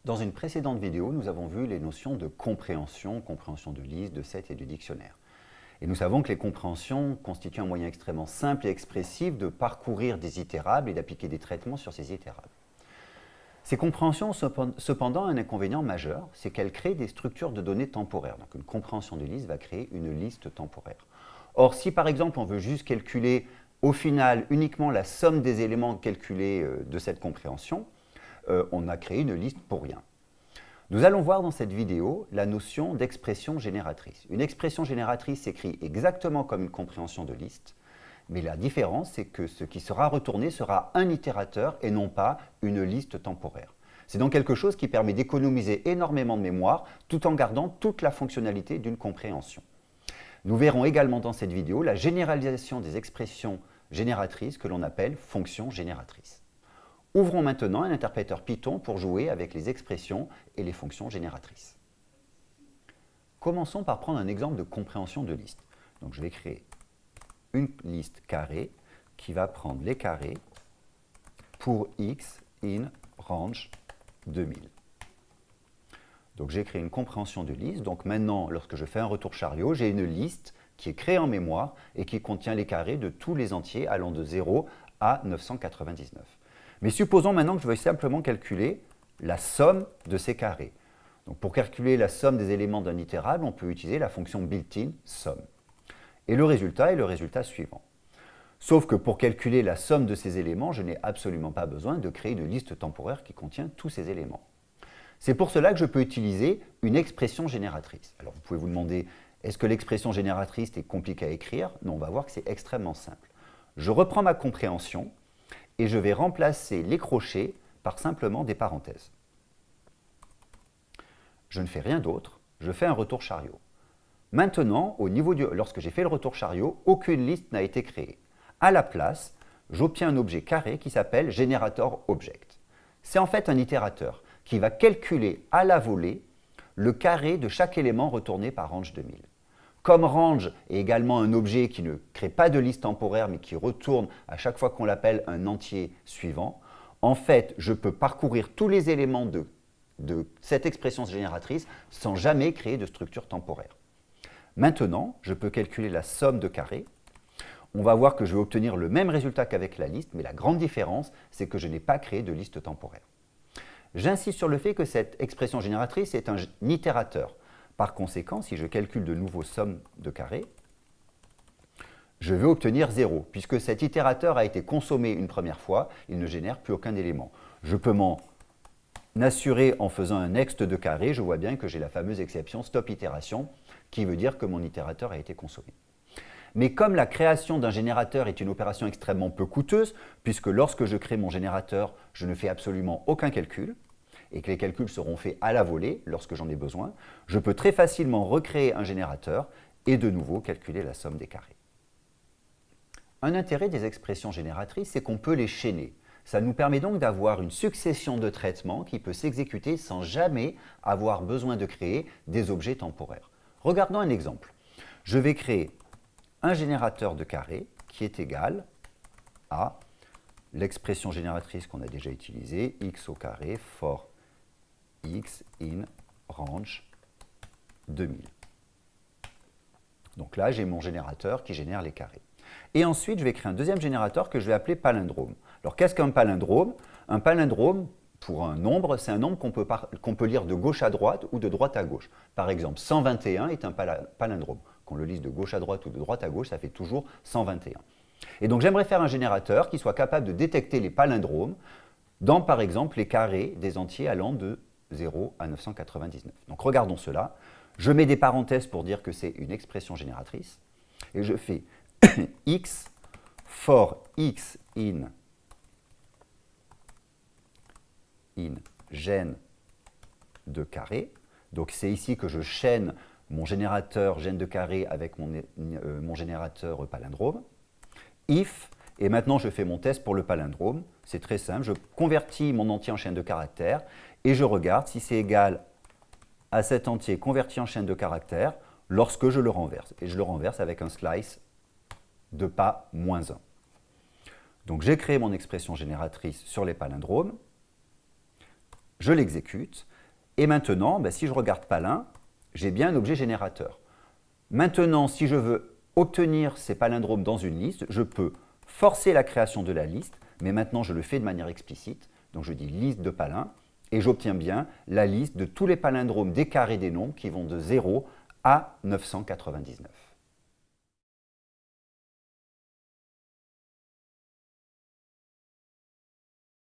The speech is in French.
Dans une précédente vidéo, nous avons vu les notions de compréhension, compréhension de liste, de set et de dictionnaire. Et nous savons que les compréhensions constituent un moyen extrêmement simple et expressif de parcourir des itérables et d'appliquer des traitements sur ces itérables. Ces compréhensions ont cependant un inconvénient majeur, c'est qu'elles créent des structures de données temporaires. Donc une compréhension de liste va créer une liste temporaire. Or, si par exemple on veut juste calculer au final uniquement la somme des éléments calculés de cette compréhension, on a créé une liste pour rien. Nous allons voir dans cette vidéo la notion d'expression génératrice. Une expression génératrice s'écrit exactement comme une compréhension de liste, mais la différence, c'est que ce qui sera retourné sera un itérateur et non pas une liste temporaire. C'est donc quelque chose qui permet d'économiser énormément de mémoire tout en gardant toute la fonctionnalité d'une compréhension. Nous verrons également dans cette vidéo la généralisation des expressions génératrices que l'on appelle fonctions génératrices. Ouvrons maintenant un interpréteur Python pour jouer avec les expressions et les fonctions génératrices. Commençons par prendre un exemple de compréhension de liste. Donc je vais créer une liste carrée qui va prendre les carrés pour x in range 2000. Donc j'ai créé une compréhension de liste. Donc maintenant, lorsque je fais un retour chariot, j'ai une liste qui est créée en mémoire et qui contient les carrés de tous les entiers allant de 0 à 999. Mais supposons maintenant que je veuille simplement calculer la somme de ces carrés. Donc pour calculer la somme des éléments d'un itérable, on peut utiliser la fonction built-in sum. Et le résultat est le résultat suivant. Sauf que pour calculer la somme de ces éléments, je n'ai absolument pas besoin de créer une liste temporaire qui contient tous ces éléments. C'est pour cela que je peux utiliser une expression génératrice. Alors vous pouvez vous demander, est-ce que l'expression génératrice est compliquée à écrire? Non, on va voir que c'est extrêmement simple. Je reprends ma compréhension et je vais remplacer les crochets par simplement des parenthèses. Je ne fais rien d'autre, je fais un retour chariot. Maintenant, lorsque j'ai fait le retour chariot, aucune liste n'a été créée. À la place, j'obtiens un objet carré qui s'appelle GeneratorObject. C'est en fait un itérateur qui va calculer à la volée le carré de chaque élément retourné par range 2000. Comme range est également un objet qui ne crée pas de liste temporaire mais qui retourne à chaque fois qu'on l'appelle un entier suivant, en fait, je peux parcourir tous les éléments de cette expression génératrice sans jamais créer de structure temporaire. Maintenant, je peux calculer la somme de carrés. On va voir que je vais obtenir le même résultat qu'avec la liste, mais la grande différence, c'est que je n'ai pas créé de liste temporaire. J'insiste sur le fait que cette expression génératrice est un itérateur. Par conséquent, si je calcule de nouveau somme de carrés, je vais obtenir 0. Puisque cet itérateur a été consommé une première fois, il ne génère plus aucun élément. Je peux m'en assurer en faisant un next de carré. Je vois bien que j'ai la fameuse exception stop itération, qui veut dire que mon itérateur a été consommé. Mais comme la création d'un générateur est une opération extrêmement peu coûteuse, puisque lorsque je crée mon générateur, je ne fais absolument aucun calcul, et que les calculs seront faits à la volée lorsque j'en ai besoin, je peux très facilement recréer un générateur et de nouveau calculer la somme des carrés. Un intérêt des expressions génératrices, c'est qu'on peut les chaîner. Ça nous permet donc d'avoir une succession de traitements qui peut s'exécuter sans jamais avoir besoin de créer des objets temporaires. Regardons un exemple. Je vais créer un générateur de carrés qui est égal à l'expression génératrice qu'on a déjà utilisée, x au carré for x in range 2000. Donc là, j'ai mon générateur qui génère les carrés. Et ensuite, je vais créer un deuxième générateur que je vais appeler palindrome. Alors, qu'est-ce qu'un palindrome? Un palindrome, pour un nombre, c'est un nombre qu'on peut lire de gauche à droite ou de droite à gauche. Par exemple, 121 est un palindrome. Qu'on le lise de gauche à droite ou de droite à gauche, ça fait toujours 121. Et donc, j'aimerais faire un générateur qui soit capable de détecter les palindromes dans, par exemple, les carrés des entiers allant de 0 à 999. Donc, regardons cela. Je mets des parenthèses pour dire que c'est une expression génératrice. Et je fais x for x in gen de carré. Donc c'est ici que je chaîne mon générateur gen de carré avec mon générateur palindrome. If, et maintenant je fais mon test pour le palindrome. C'est très simple, je convertis mon entier en chaîne de caractères et je regarde si c'est égal à cet entier converti en chaîne de caractères lorsque je le renverse. Et je le renverse avec un slice de pas moins 1. Donc j'ai créé mon expression génératrice sur les palindromes, je l'exécute, Et maintenant, si je regarde palin, j'ai bien un objet générateur. Maintenant, si je veux obtenir ces palindromes dans une liste, je peux forcer la création de la liste, mais maintenant je le fais de manière explicite. Donc je dis liste de palin, et j'obtiens bien la liste de tous les palindromes des carrés des nombres qui vont de 0 à 999.